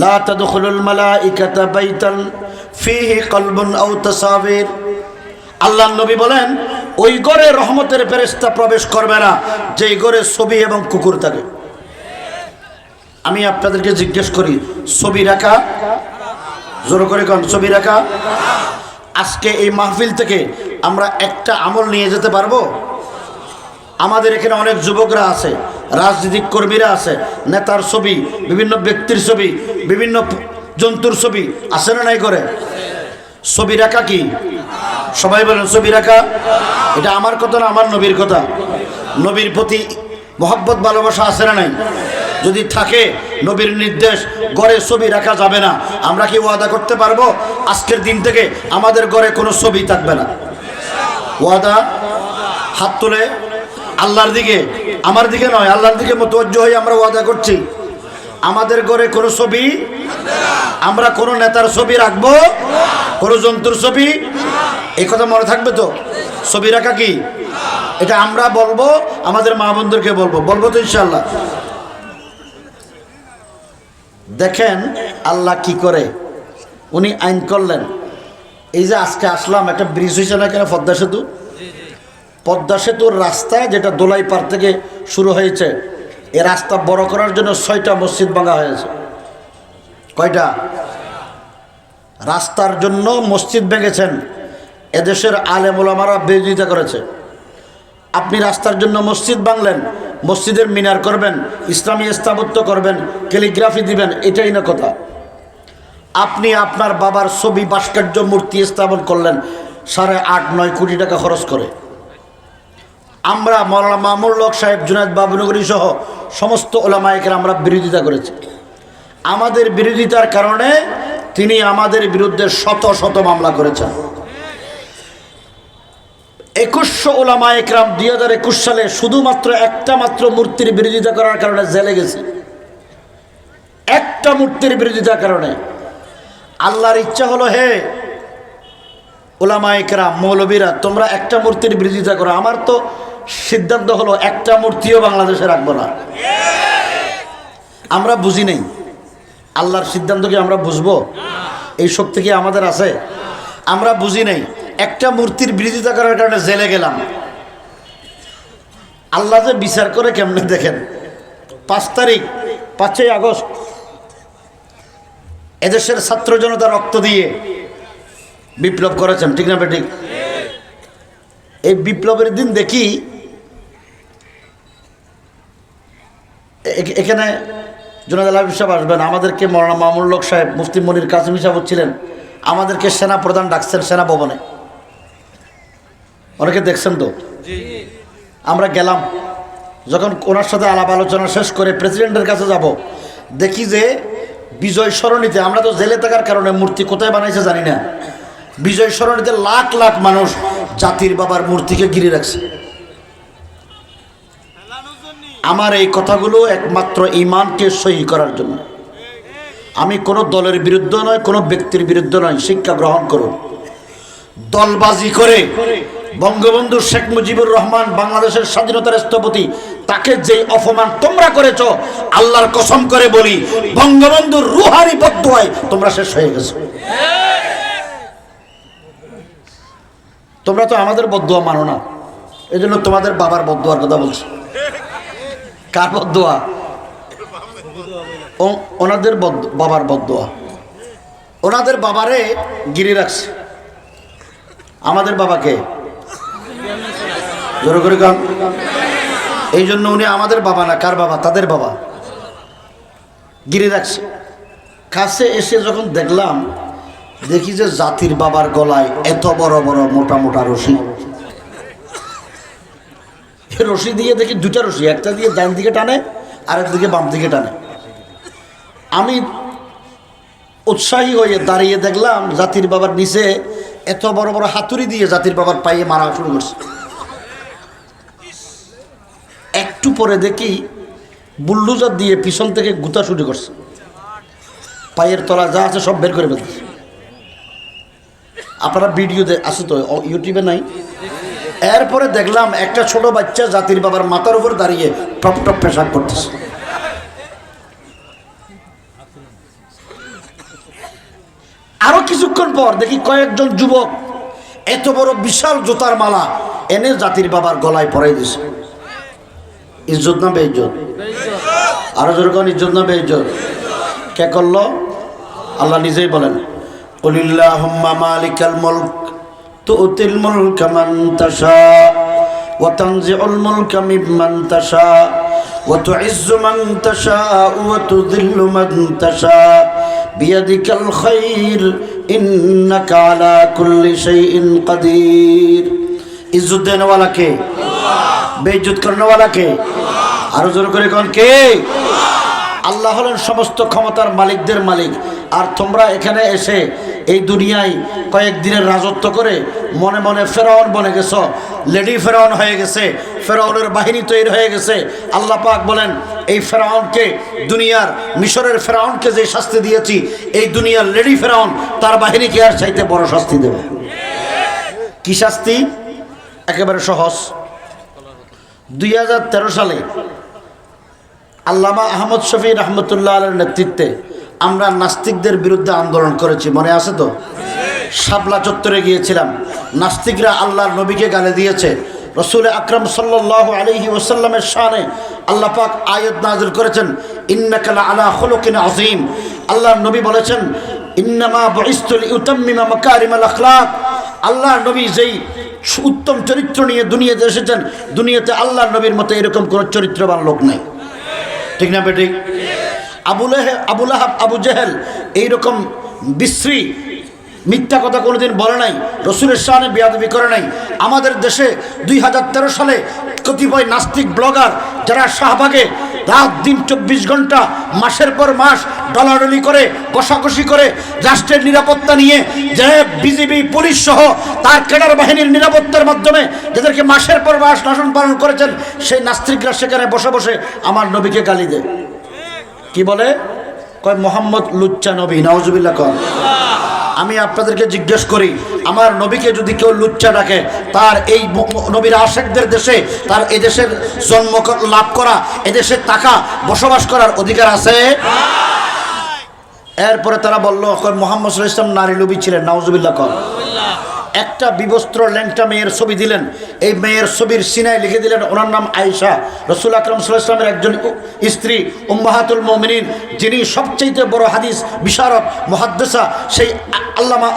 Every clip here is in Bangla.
লা তাদখুলুল মালাইকাতা বাইতান ফীহি কলবুন আও তাসাবির। আল্লাহর নবী বলেন ওই ঘরে রহমতের ফেরেশতা প্রবেশ করবে না যেই ঘরে ছবি এবং কুকুর থাকে। আমি আপনাদেরকে জিজ্ঞেস করি, ছবি রাখা, জোর করে কোন ছবি রাখা? আজকে এই মাহফিল থেকে আমরা একটা আমল নিয়ে যেতে পারবো? আমাদের এখানে অনেক যুবকরা আছে, রাজনৈতিক কর্মীরা আছে, নেতার ছবি, বিভিন্ন ব্যক্তির ছবি, বিভিন্ন জন্তুর ছবি আছে না নাই করে? ছবি রাখা কি? সবাই বলেন ছবি রাখা। এটা আমার কথা না, আমার নবীর কথা। নবীর প্রতি মহব্বত ভালোবাসা আছে না নাই? যদি থাকে, নবীর নির্দেশ, ঘরে ছবি রাখা যাবে না। আমরা কি ওয়াদা করতে পারবো আজকের দিন থেকে আমাদের ঘরে কোনো ছবি থাকবে না? ওয়াদা? হাত তুলে আল্লাহর দিকে, আমার দিকে নয়, আল্লাহর দিকে মুতাওয়াজ্জিহ হয়ে আমরা ওয়াদা করছি, আমাদের ঘরে কোনো ছবি, আমরা কোনো নেতার ছবি রাখবো, কোনো জন্তুর ছবি, এই কথা মনে থাকবে তো? ছবি রাখা কি? এটা আমরা বলবো, আমাদের মা বোনদেরকে বলবো তো ইনশাআল্লাহ। দেখেন আল্লাহ কি করে, উনি আইন করলেন। এই যে আজকে আসলাম, একটা ব্রিজ হয়েছে না কেন, পদ্মা সেতু? পদ্মা সেতুর রাস্তা যেটা দোলাইপাড় থেকে শুরু হয়েছে, এই রাস্তা বড় করার জন্য 6টা মসজিদ ভাঙা হয়েছে। কয়টা? রাস্তার জন্য মসজিদ ভেঙেছেন, এদেশের আলেম ওলামারা বিরোধিতা করেছে। আপনি রাস্তার জন্য মসজিদ ভাঙলেন, মসজিদের মিনার করবেন, ইসলামী স্থাপত্য করবেন, ক্যালিগ্রাফি দিবেন, এটাই না কথা। আপনি আপনার বাবার ছবি, ভাস্কর্য, মূর্তি স্থাপন করলেন 8.5-9 কোটি টাকা খরচ করে। আমরা মাওলানা মামুনুল হক সাহেব, জুনায়েদ বাবুনগরী সহ সমস্ত ওলামায়ে কেরাম আমরা বিরোধিতা করেছি। আমাদের বিরোধিতার কারণে তিনি আমাদের বিরুদ্ধে শত শত মামলা করেছেন। 2100 ওলামায়ে কেরাম 2021 সালে শুধুমাত্র একটা মাত্র মূর্তির বিরোধিতা করার কারণে জেলে গেছে। একটা মূর্তির বিরোধিতার কারণে। আল্লাহর ইচ্ছা হলো, হে ওলামায়ে কেরাম, মৌলবীরা, তোমরা একটা মূর্তির বিরোধিতা করো। আমার তো সিদ্ধান্ত হলো একটা মূর্তিও বাংলাদেশে রাখবো না। আমরা বুঝি নেই আল্লাহর সিদ্ধান্ত কি আমরা বুঝবো? এই শক্তি কি আমাদের আছে? আমরা বুঝি নেই। একটা মূর্তির বিরোধিতা করার কারণে জেলে গেলাম। আল্লাহ যে বিচার করে কেমনে দেখেন। 5 আগস্ট এদেশের ছাত্র জনতা রক্ত দিয়ে বিপ্লব করেছেন, ঠিক না বেঠিক? এই বিপ্লবের দিন দেখি এখানে জুনায়েদ আল হাবিব সাহেব আসবেন, আমাদেরকে মাওলানা মামুনুল হক সাহেব, মুফতি মনির কাসেমি সাহেব ছিলেন, আমাদেরকে সেনা প্রধান ডাকছেন সেনা ভবনে। অনেকে দেখছেন তো। আমরা গেলাম, যখন ওনার সাথে আলাপ আলোচনা শেষ করে প্রেসিডেন্টের কাছে যাব, দেখি যে বিজয় সরণিতে, আমরা তো জেলে থাকার কারণে মূর্তি কোথায় বানাইছে জানি না, বিজয় সরণিতে লাখ লাখ মানুষ জাতির বাবার মূর্তিকে ঘিরে রাখছে। আমার এই কথাগুলো একমাত্র ঈমানকে সহি করার জন্য। আমি কোনো দলের বিরুদ্ধে নয়, কোনো ব্যক্তির বিরুদ্ধে নয়, শিক্ষা গ্রহণ করুন। দলবাজি করে বঙ্গবন্ধু শেখ মুজিবুর রহমান বাংলাদেশের স্বাধীনতার স্থপতি, তাকে যেই অপমান তোমরা করেছ, আল্লাহর কসম করে বলি, বঙ্গবন্ধুর রুহানি বদদুয়ায় তোমরা শেষ হয়ে গেছো। তোমরা তো আমাদের বদদুয়া মানো না, এই জন্য তোমাদের বাবার বদদুয়ার কথা বলছি। কার বদদুয়া? ওনাদের বাবার বদদুয়া। ওনাদের বাবারে গিরে রাখছে, আমাদের বাবাকে জোরে করে গান। এই জন্য উনি আমাদের বাবা না, কার বাবা? তাদের বাবা গিরে রাখছে। কাছে এসে যখন দেখলাম, দেখি যে জাতির বাবার গলায় এত বড় বড় মোটা মোটা রশি। রশি দিয়ে দেখি 2টা রশি, একটা দিয়ে ডান দিকে টানে, আরেক দিকে বাম দিকে টানে। আমি উৎসাহী হয়ে দাঁড়িয়ে দেখলাম জাতির বাবার নিচে এত বড় বড় হাতুড়ি দিয়ে জাতির বাবার পায়ে মারা শুরু করছে। একটু পরে দেখি বুল্ডোজার দিয়ে পিছন থেকে গুতা শুরু করছে, পায়ের তলা যা আছে সব বের করে ফেলতেছে। আপনারা ভিডিও আছে তো, ইউটিউবে নাই? এরপরে দেখলাম একটা ছোট বাচ্চা জাতির বাবার মাথার উপর দাঁড়িয়ে টপ টপ পেশাব করতেছে। আরো কিছুক্ষণ পর দেখি কয়েকজন যুবক এত বড় বিশাল জুতার মালা এনে জাতির বাবার গলায় পরাই দিছে। ইজ্জত না বেইজ্জত? আরো যেরকম ইজ্জত না বেইজ্জত? কে করলো? আল্লাহ নিজেই বলেন, কুলিল্লাহুম্মা মালিকাল মুলক তুতিল মুলকা মান তাশা ওয়া তানজিউল মুলকা মিম্মান তাশা ওয়া তুইজ্জু মান তাশা ওয়া তুযিল্লু মান তাশা বিয়াদিকাল খায়র ইন্নাকা আলা কুল্লি শাইইন কাদির। ইজ্জত দেনওয়ালা কে? বেইজ্জত করনেওয়ালা কে? আরো জোরে করে কোন কে? আল্লাহ হলেন সমস্ত ক্ষমতার মালিকদের মালিক। আর তোমরা এখানে এসে এই দুনিয়ায় কয়েকদিনের রাজত্ব করে মনে মনে ফেরাউন বনে গেছো, লেডি ফেরাউন হয়ে গেছে, ফেরাউনের বাহিনী তৈরি হয়ে গেছে। আল্লাহ পাক বলেন, এই ফেরাউনকে, দুনিয়ার মিশরের ফেরাউনকে যে শাস্তি দিয়েছি, এই দুনিয়ার লেডি ফেরাউন তার বাহিনীকে আর চাইতে বড় শাস্তি দেবে। কি শাস্তি? একেবারে সহজ। 2013 সালে আল্লামা আহমদ শফি রহমতুল্লাহ আলাইহির নেতৃত্বে আমরা নাস্তিকদের বিরুদ্ধে আন্দোলন করেছি, মনে আছে তো? শাপলা চত্বরে গিয়েছিলাম। নাস্তিকরা আল্লাহর নবীকে গালি দিয়েছে। রসুল আকরাম সাল্লাল্লাহু আলাইহি ওয়াসাল্লামের শানে আল্লাহ পাক আয়াত নাযিল করেছেন, ইন্নাকা লাআলা খুলুকিন আযীম। আল্লাহর নবী বলেছেন, ইন্নামা বুইসতু লিউতাম্মিমা মাকারিমাল আখলাক। আল্লাহর নবী যেই উত্তম চরিত্র নিয়ে দুনিয়াতে এসেছেন, দুনিয়াতে আল্লাহর নবীর মতো এরকম কোন চরিত্রবান লোক নাই। ঠিক না বেঠিক? আবু লাহাব, আবু জেহেল এইরকম বিশ্রী মিথ্যা কথা কোনোদিন বলে নাই, রসুলের শানে বেয়াদবি করে নাই। আমাদের দেশে 2013 সালে কতিপয় নাস্তিক ব্লগার যারা শাহবাগে রাত দিন 24 ঘন্টা মাসের পর মাস ডলাডলি করে, কষাকষি করে, রাষ্ট্রের নিরাপত্তা নিয়ে, যে বিজিবি পুলিশ সহ তার ক্যাডার বাহিনীর নিরাপত্তার মাধ্যমে যাদেরকে মাসের পর মাস লালন পালন করেছেন, সেই নাস্তিকরা সেখানে বসে বসে আমার নবীকে গালি দেয়। কি বলে? কয় মোহাম্মদ লুচ্চা নবী। নাউজুবিল্লাহ কর। আমি আপনাদেরকে জিজ্ঞেস করি, আমার নবীকে যদি কেউ লুচ্চা ডাকে, তার এই নবীর আশেকদের দেশে তার এদেশের জন্ম লাভ করা, এদেশে থাকা, বসবাস করার অধিকার আছে? এরপরে তারা বলল, মোহাম্মদ সাল্লাল্লাহু আলাইহি ওয়াসাল্লাম নারী লোভী ছিলেন। নাউজুবিল্লাহ কর। একটা বিবস্ত্র ল্যাংটা মেয়ের ছবি দিলেন, এই মেয়ের ছবির সিনায় লিখে দিলেন ওনার নাম আয়েশা, রাসূল আকরাম সাল্লাল্লাহু আলাইহি ওয়াসাল্লামের একজন স্ত্রী, উম্মাহাতুল মুমিনিন, যিনি সবচেয়ে বড় হাদিস বিশারদ মুহাদ্দিসা, সেই আল্লামা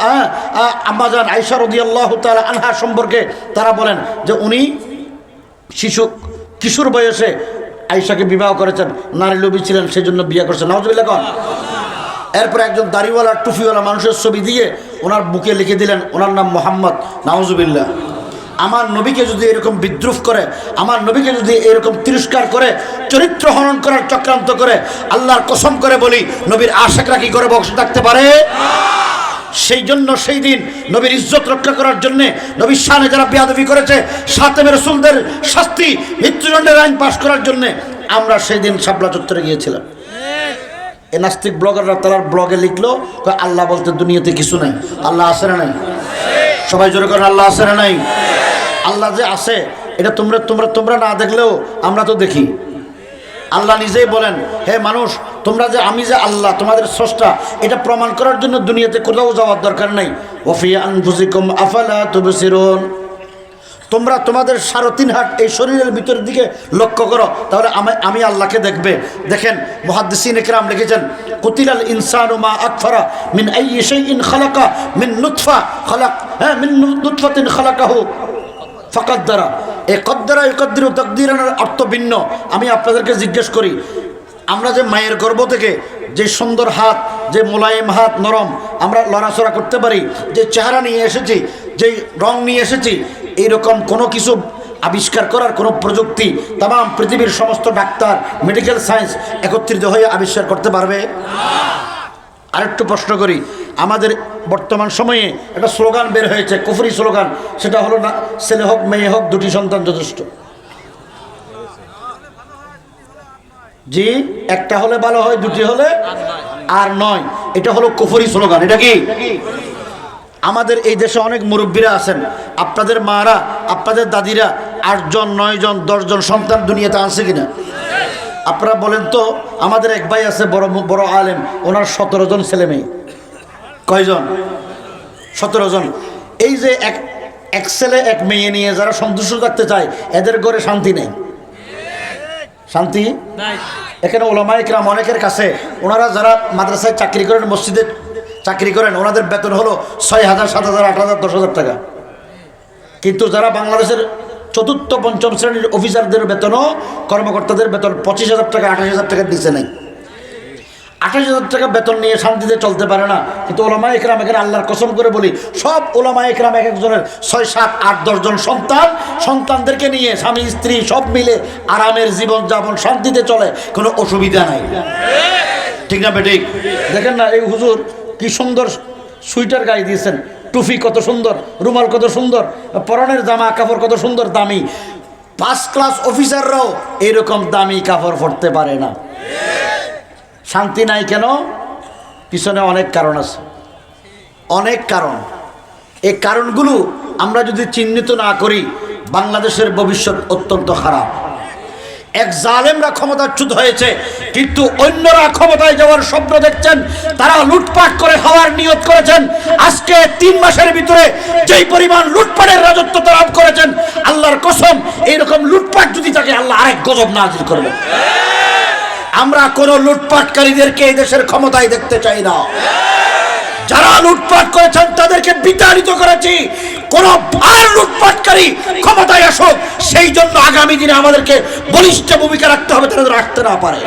আম্মাজান আয়েশা রাদিয়াল্লাহু তাআলা আনহা সম্পর্কে তারা বলেন যে উনি কিশোর বয়সে আয়েশাকে বিবাহ করেছেন, নারী লোভী ছিলেন, সেই জন্য বিয়ে করেছেন। নাউজুবিল্লাহ কর। এরপর একজন দাড়িওয়ালা টুপিওয়ালা মানুষের ছবি দিয়ে ওনার বুকে লিখে দিলেন ওনার নাম মোহাম্মদ। নাউজুবিল্লাহ। আমার নবীকে যদি এরকম বিদ্রুপ করে, আমার নবীকে যদি এরকম তিরস্কার করে, চরিত্র হনন করার চক্রান্ত করে, আল্লাহর কসম করে বলি, নবীর আশেকরা কি করে বসে থাকতে পারে? সেই জন্য সেই দিন নবীর ইজ্জত রক্ষা করার জন্য, নবীর শানে যারা বেয়াদবি করেছে, সাতেমের রাসূলদের শাস্তি, মৃত্যুদণ্ডের আইন পাশ করার জন্য আমরা সেই দিন শাপলা চত্বরে গিয়েছিলাম। এই নাস্তিক ব্লগাররা তার ব্লগে লিখলো, আল্লাহ বলতে দুনিয়াতে কিছু নাই। আল্লাহ আছে না নাই? সবাই জোরে করেন, আল্লাহ আছে না নাই? আল্লাহ যে আছে এটা তোমরা তোমরা তোমরা না দেখলেও আমরা তো দেখি। আল্লাহ নিজেই বলেন, হে মানুষ, তোমরা যে আমি যে আল্লাহ তোমাদের স্রষ্টা, এটা প্রমাণ করার জন্য দুনিয়াতে কোথাও যাওয়ার দরকার নাই। ওয়াফি আনফুসিকুম আফালা তুবসিরুন। তোমরা তোমাদের 3.5 হাত এই শরীরের ভিতরের দিকে লক্ষ্য করো, তাহলে আমি আল্লাহকে দেখবে। দেখেন মুহাদ্দিসিন ইকরাম লিখেছেন, কুতিলাল ইনসানু মা আকফারা মিন আইয়ি শাইইন খালাকা মিন নুতফা খালাক মিন নুতফাতিন খালাকাহু ফাকাদ্দারা। এই কদ্দারা ইউকাদ্দিরু তাকদীরানের অর্থ ভিন্ন। আমি আপনাদেরকে জিজ্ঞেস করি, আমরা যে মায়ের গর্ভ থেকে যে সুন্দর হাত, যে মোলায়েম হাত, নরম, আমরা লড়াচড়া করতে পারি, যে চেহারা নিয়ে এসেছি, যে রং নিয়ে এসেছি, এইরকম কোনো কিছু আবিষ্কার করার কোনো প্রযুক্তি তাম পৃথিবীর সমস্ত ডাক্তার, মেডিকেল সায়েন্স একত্রিত হয়ে আবিষ্কার করতে পারবে? আরেকটু প্রশ্ন করি, আমাদের বর্তমান সময়ে একটা স্লোগান বের হয়েছে, কুফরি স্লোগান, সেটা হলো না ছেলে হোক মেয়ে হোক দুটি সন্তান যথেষ্ট। জি, একটা হলে ভালো হয়, দুটি হলে আর নয়। এটা হলো কুফরি স্লোগান। এটা কি? আমাদের এই দেশে অনেক মুরব্বীরা আছেন, আপনাদের মারা, আপনাদের দাদিরা 8 জন 9 জন 10 জন সন্তান দুনিয়াতে আনছে কিনা? আপনারা বলেন তো, আমাদের এক ভাই আছে বড় বড় আলেম, ওনার 17 জন ছেলে মেয়ে। কয়জন? 17 জন। এই যে এক ছেলে এক মেয়ে নিয়ে যারা সন্তুষ্ট থাকতে চায়, এদের ঘরে শান্তি নেই, শান্তি নাই। এখানে ওলামায়ে কেরাম অনেকের কাছে, ওনারা যারা মাদ্রাসায় চাকরি করেন, মসজিদে চাকরি করেন, ওনাদের বেতন হলো 6,000, 7,000, 8,000, 10,000 টাকা। কিন্তু যারা বাংলাদেশের চতুর্থ পঞ্চম শ্রেণীর অফিসারদের বেতনও, কর্মকর্তাদের বেতন 25,000 টাকা, 28,000 টাকার নিচে নেই। 28,000 টাকা বেতন নিয়ে শান্তিতে চলতে পারে না। কিন্তু ওলামায়ে কেরাম, এখানে আল্লাহর কসম করে বলি, সব ওলামায়ে কেরাম এক একজনের 6, 7, 8, 10 জন সন্তান, সন্তানদেরকে নিয়ে স্বামী স্ত্রী সব মিলে আরামের জীবন যাপন, শান্তিতে চলে, কোনো অসুবিধা নাই। ঠিক না বেঠিক? দেখেন না এই হুজুর কি সুন্দর সুইটার গায়ে দিয়েছেন, টুপি কত সুন্দর, রুমাল কত সুন্দর, পরনের জামা কাপড় কত সুন্দর দামি। 5 ক্লাস অফিসাররাও এরকম দামি কাপড় পরতে পারে না। শান্তি নাই কেন? পিছনে অনেক কারণ আছে, অনেক কারণ। এই কারণগুলো আমরা যদি চিহ্নিত না করি, বাংলাদেশের ভবিষ্যৎ অত্যন্ত খারাপ। এক জালেমরা ক্ষমতাচ্যুত হয়েছে, কিন্তু অন্যরা ক্ষমতায় যাওয়ার স্বপ্ন দেখছেন, তারা লুটপাট করে খাওয়ার নিয়ত করেছেন। আজকে 3 মাসের ভিতরে যেই পরিমাণ লুটপাটের রাজত্ব তারা করেছেন, আল্লাহর কসম, এইরকম লুটপাট যদি থাকে, আল্লাহ আরেক গজব নাজিল করবেন। আমরা কোন লুটপাটকারীদেরকে এই দেশের ক্ষমতায় দেখতে চাই না। যারা লুটপাট করেছেন তাদেরকে বিতাড়িত করেছি। কোন আর লুটপাটকারী ক্ষমতায় আসুক, সেই জন্য আগামী দিনে আমাদেরকে বলিষ্ঠ ভূমিকা রাখতে হবে, তারা রাখতে না পারে।